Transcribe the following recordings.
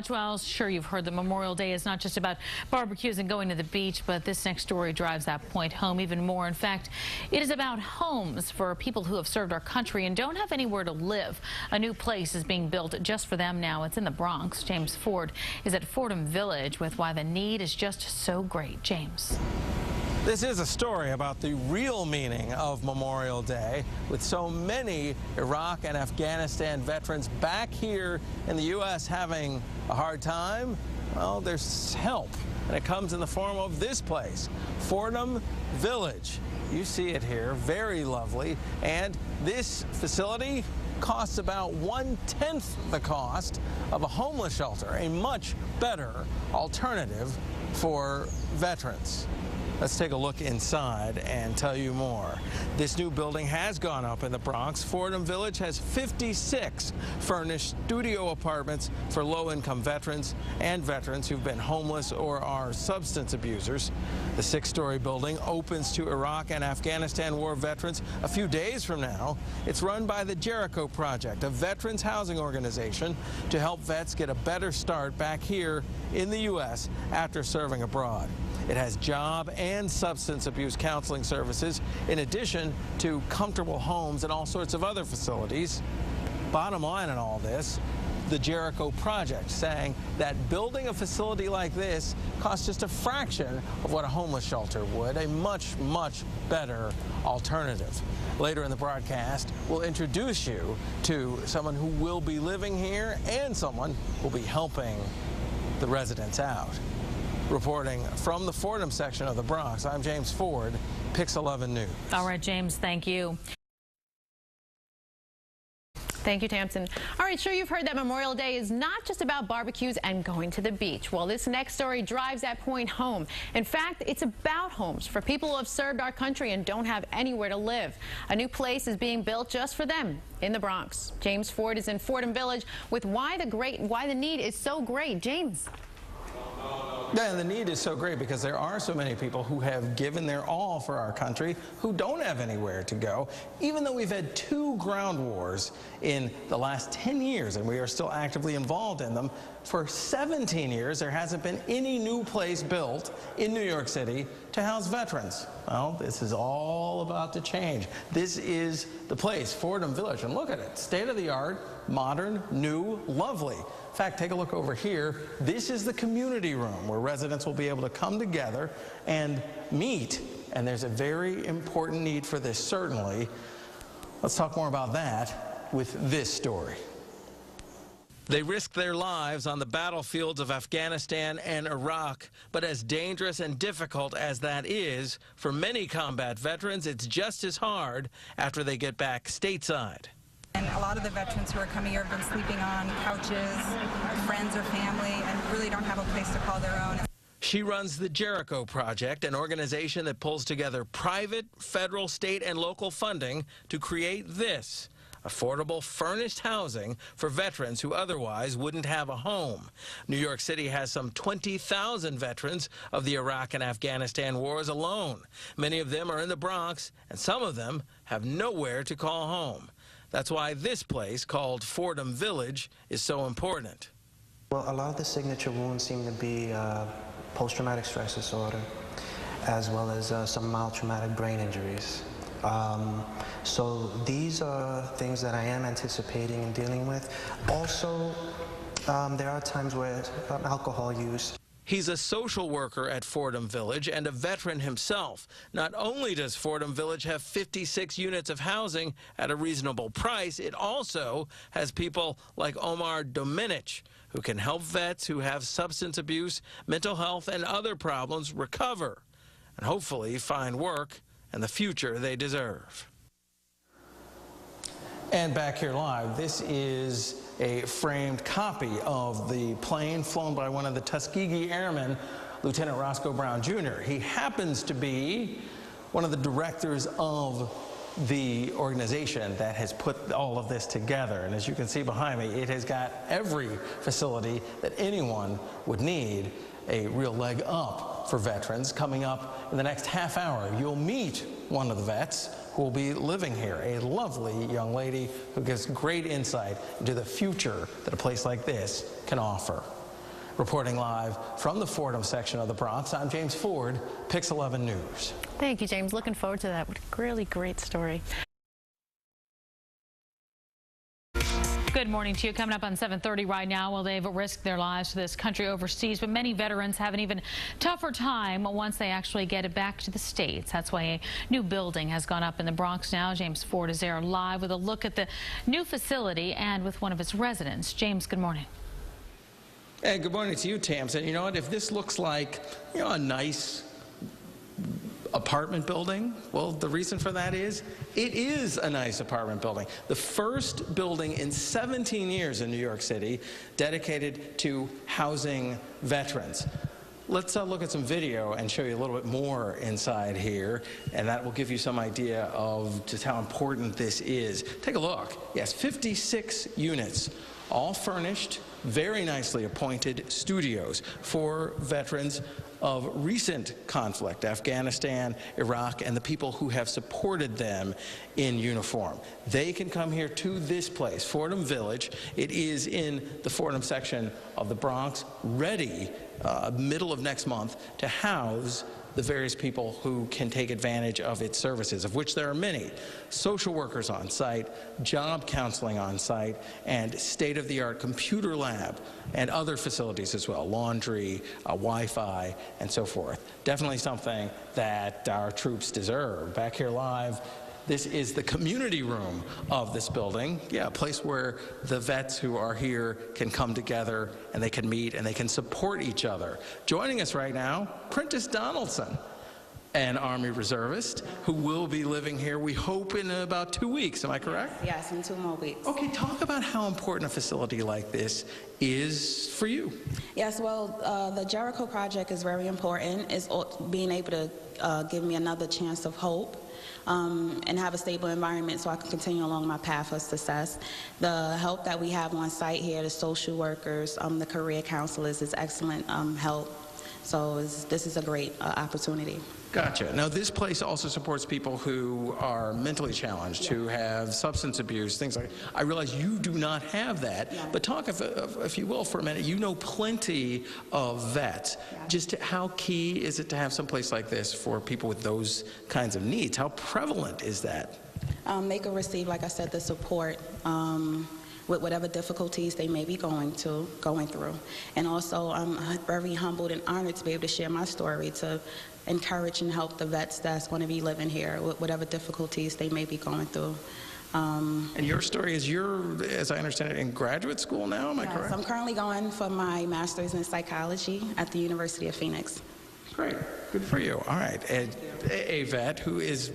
Well, sure, you've heard that Memorial Day is not just about barbecues and going to the beach, but this next story drives that point home even more. In fact, it is about homes for people who have served our country and don't have anywhere to live. A new place is being built just for them now. It's in the Bronx. James Ford is at Fordham Village with why the need is just so great. James. This is a story about the real meaning of Memorial Day. With so many Iraq and Afghanistan veterans back here in the U.S. having a hard time, well, there's help. And it comes in the form of this place, Fordham Village. You see it here, very lovely. And this facility costs about 1/10 the cost of a homeless shelter, a much better alternative for veterans. Let's take a look inside and tell you more. This new building has gone up in the Bronx. Fordham Village has 56 furnished studio apartments for low-income veterans and veterans who've been homeless or are substance abusers. The 6-story building opens to Iraq and Afghanistan war veterans a few days from now. It's run by the Jericho Project, a veterans housing organization to help vets get a better start back here in the U.S. after serving abroad. It has job and substance abuse counseling services, in addition to comfortable homes and all sorts of other facilities. Bottom line in all this, the Jericho Project saying that building a facility like this costs just a fraction of what a homeless shelter would, a much, much better alternative. Later in the broadcast, we'll introduce you to someone who will be living here and someone who will be helping the residents out. Reporting from the Fordham section of the Bronx, I'm James Ford, PIX 11 News. All right, James, thank you. Thank you, Tamsin. All right, sure, you've heard that Memorial Day is not just about barbecues and going to the beach. Well, this next story drives that point home. In fact, it's about homes for people who have served our country and don't have anywhere to live. A new place is being built just for them in the Bronx. James Ford is in Fordham Village with why the need is so great. James. Yeah, the need is so great because there are so many people who have given their all for our country who don't have anywhere to go. Even though we've had 2 ground wars in the last 10 years and we are still actively involved in them, for 17 years there hasn't been any new place built in New York City to house veterans. Well, this is all about to change. This is the place, Fordham Village, and look at it, state-of-the-art, modern, new, lovely. In fact, take a look over here. This is the community room where residents will be able to come together and meet. And there's a very important need for this, certainly. Let's talk more about that with this story. They risked their lives on the battlefields of Afghanistan and Iraq, but as dangerous and difficult as that is, for many combat veterans, it's just as hard after they get back stateside. And a lot of the veterans who are coming here have been sleeping on couches, friends or family, and really don't have a place to call their own. She runs the Jericho Project, an organization that pulls together private, federal, state, and local funding to create this. Affordable, furnished housing for veterans who otherwise wouldn't have a home. New York City has some 20,000 veterans of the Iraq and Afghanistan wars alone. Many of them are in the Bronx, and some of them have nowhere to call home. That's why this place, called Fordham Village, is so important. Well, a lot of the signature wounds seem to be post-traumatic stress disorder, as well as some mild traumatic brain injuries. So these are things that I am anticipating and dealing with. Also, there are times where alcohol use. He's a social worker at Fordham Village and a veteran himself. Not only does Fordham Village have 56 units of housing at a reasonable price, it also has people like Omar Dominich, who can help vets who have substance abuse, mental health, and other problems recover and hopefully find work and the future they deserve. And back here live, this is a framed copy of the plane flown by one of the Tuskegee Airmen, Lieutenant Roscoe Brown Jr. He happens to be one of the directors of the organization that has put all of this together. And as you can see behind me, it has got every facility that anyone would need, a real leg up for veterans. Coming up in the next half hour, you'll meet one of the vets who will be living here, a lovely young lady who gives great insight into the future that a place like this can offer. Reporting live from the Fordham section of the Bronx, I'm James Ford, PIX 11 News. Thank you, James. Looking forward to that. What a really great story. Good morning to you. Coming up on 7:30 right now, well, they've risked their lives for this country overseas, but many veterans have an even tougher time once they actually get it back to the States. That's why a new building has gone up in the Bronx now. James Ford is there live with a look at the new facility and with one of its residents. James, good morning. Hey, good morning to you, Tamsin. You know what? If this looks like, a nice apartment building, well, the reason for that is it is a nice apartment building. The first building in 17 years in New York City dedicated to housing veterans. Let's look at some video and show you a little bit more inside here, and that will give you some idea of just how important this is. Take a look. Yes, 56 units, all furnished, very nicely appointed studios for veterans of recent conflict, Afghanistan, Iraq, and the people who have supported them in uniform. They can come here to this place, Fordham Village. It is in the Fordham section of the Bronx, ready middle of next month to house the various people who can take advantage of its services, of which there are many. Social workers on site, job counseling on site, and state-of-the-art computer lab and other facilities as well, laundry, Wi-Fi, and so forth. Definitely something that our troops deserve. Back here live, this is the community room of this building. Yeah, a place where the vets who are here can come together and they can meet and they can support each other. Joining us right now, Prentice Donaldson, an Army reservist who will be living here, we hope, in about 2 weeks. Am I correct? Yes, in 2 more weeks. Okay, talk about how important a facility like this is for you. Yes, well, the Jericho project is very important. It's being able to give me another chance of hope. And have a stable environment so I can continue along my path of success. The help that we have on site here, the social workers, the career counselors, is excellent help. So this is a great opportunity. Gotcha. Now, this place also supports people who are mentally challenged, who have substance abuse, things like that. I realize you do not have that, but talk, if you will, for a minute. You know plenty of vets. Just how key is it to have some place like this for people with those kinds of needs? How prevalent is that? They can receive, like I said, the support with whatever difficulties they may be going through. And also, I'm very humbled and honored to be able to share my story to encourage and help the vets that's going to be living here with whatever difficulties they may be going through. And your story is you're, as I understand it, in graduate school now, am I correct? I'm currently going for my master's in psychology at the University of Phoenix. Great. Good for you. All right. And a vet who is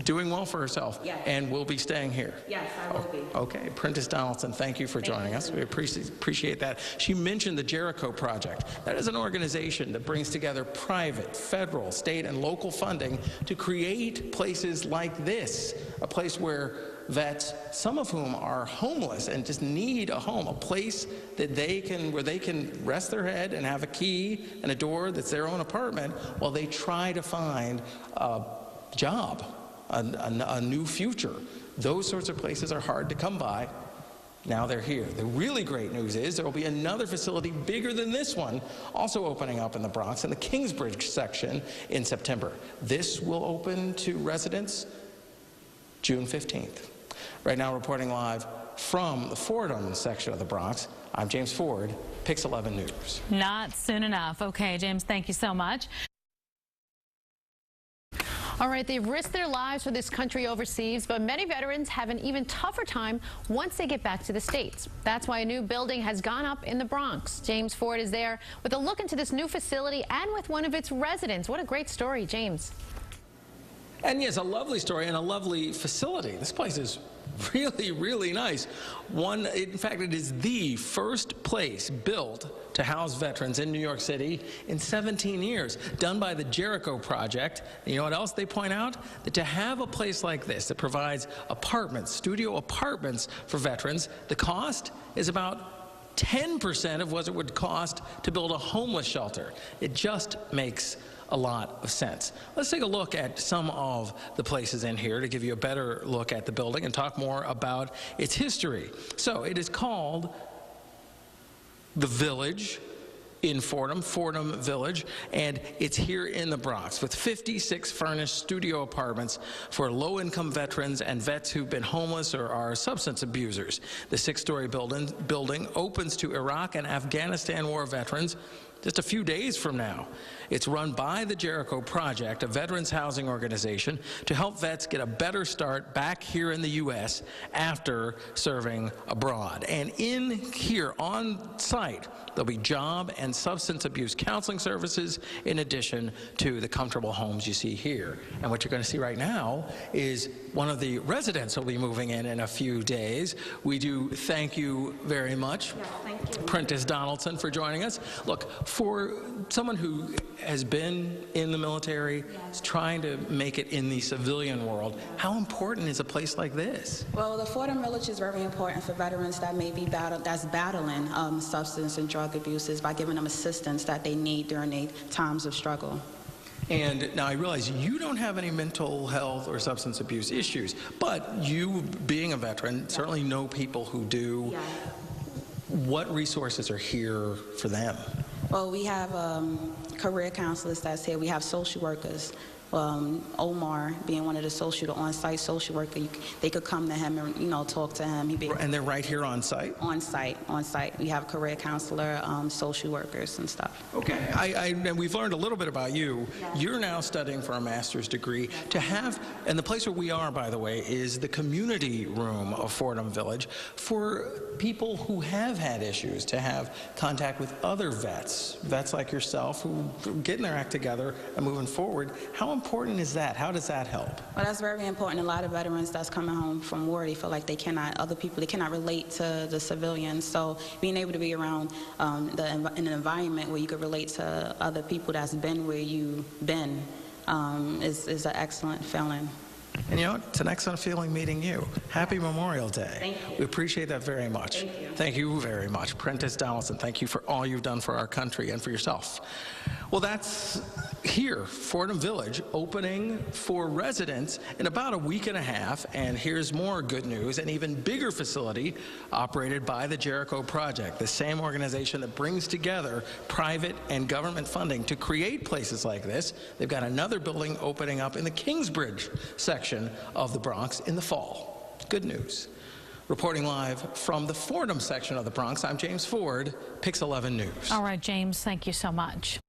doing well for herself and will be staying here. Yes, I will be. Okay. Prentice Donaldson, thank you for joining us. We appreciate that. She mentioned the Jericho Project. That is an organization that brings together private, federal, state, and local funding to create places like this, a place where vets, some of whom are homeless and just need a home, a place that where they can rest their head and have a key and a door that's their own apartment while they try to find a job, a new future. Those sorts of places are hard to come by. Now they're here. The really great news is there will be another facility bigger than this one also opening up in the Bronx in the Kingsbridge section in September. This will open to residents June 15th. Right now, reporting live from the Fordham section of the Bronx, I'm James Ford, PIX 11 News. Not soon enough. Okay, James, thank you so much. All right, they've risked their lives for this country overseas, but many veterans have an even tougher time once they get back to the States. That's why a new building has gone up in the Bronx. James Ford is there with a look into this new facility and with one of its residents. What a great story, James. And yes, a lovely story and a lovely facility. This place is really, really nice. In fact, it is the first place built to house veterans in New York City in 17 years, done by the Jericho Project. And you know what else they point out? That to have a place like this that provides apartments, studio apartments for veterans, the cost is about 10% of what it would cost to build a homeless shelter. It just makes a lot of sense. Let's take a look at some of the places in here to give you a better look at the building and talk more about its history. So it is called the Village in Fordham Village, and it's here in the Bronx with 56 furnished studio apartments for low-income veterans and vets who've been homeless or are substance abusers. The 6-story building opens to Iraq and Afghanistan war veterans just a few days from now. It's run by the Jericho Project, a veterans housing organization, to help vets get a better start back here in the U.S. after serving abroad. And in here on site, there'll be job and substance abuse counseling services in addition to the comfortable homes you see here. And what you're going to see right now is one of the residents will be moving in a few days. We do thank you very much, Prentice Donaldson, for joining us. Look, for someone who has been in the military, is trying to make it in the civilian world, how important is a place like this? Well, the Fordham Village is very important for veterans that may be battling substance and drug abuses by giving them assistance that they need during their times of struggle. And now I realize you don't have any mental health or substance abuse issues, but you, being a veteran, certainly know people who do. Yeah. What resources are here for them? Well, we have career counselors that's here. We have social workers. Omar being one of the on-site social worker, they could come to him and talk to him. And they're right here on site? On site. We have career counselor, social workers and stuff. Okay, and we've learned a little bit about you. Yeah. You're now studying for a master's degree. To have, and the place where we are, by the way, is the community room of Fordham Village for people who have had issues, to have contact with other vets like yourself who are getting their act together and moving forward. How important is that? How does that help? Well, that's very important. A lot of veterans that's coming home from war, they feel like they cannot relate to the civilians. So being able to be around in an environment where you could relate to other people that's been where you've been is an excellent feeling. And you know what? It's an excellent feeling meeting you. Happy Memorial Day. Thank you. We appreciate that very much. Thank you. Thank you very much. Prentice Donaldson, thank you for all you've done for our country and for yourself. Well, that's here, Fordham Village, opening for residents in about a week and a half. And here's more good news, an even bigger facility operated by the Jericho Project, the same organization that brings together private and government funding to create places like this. They've got another building opening up in the Kingsbridge section of the Bronx in the fall. Good news. Reporting live from the Fordham section of the Bronx, I'm James Ford, PIX 11 News. All right, James, thank you so much.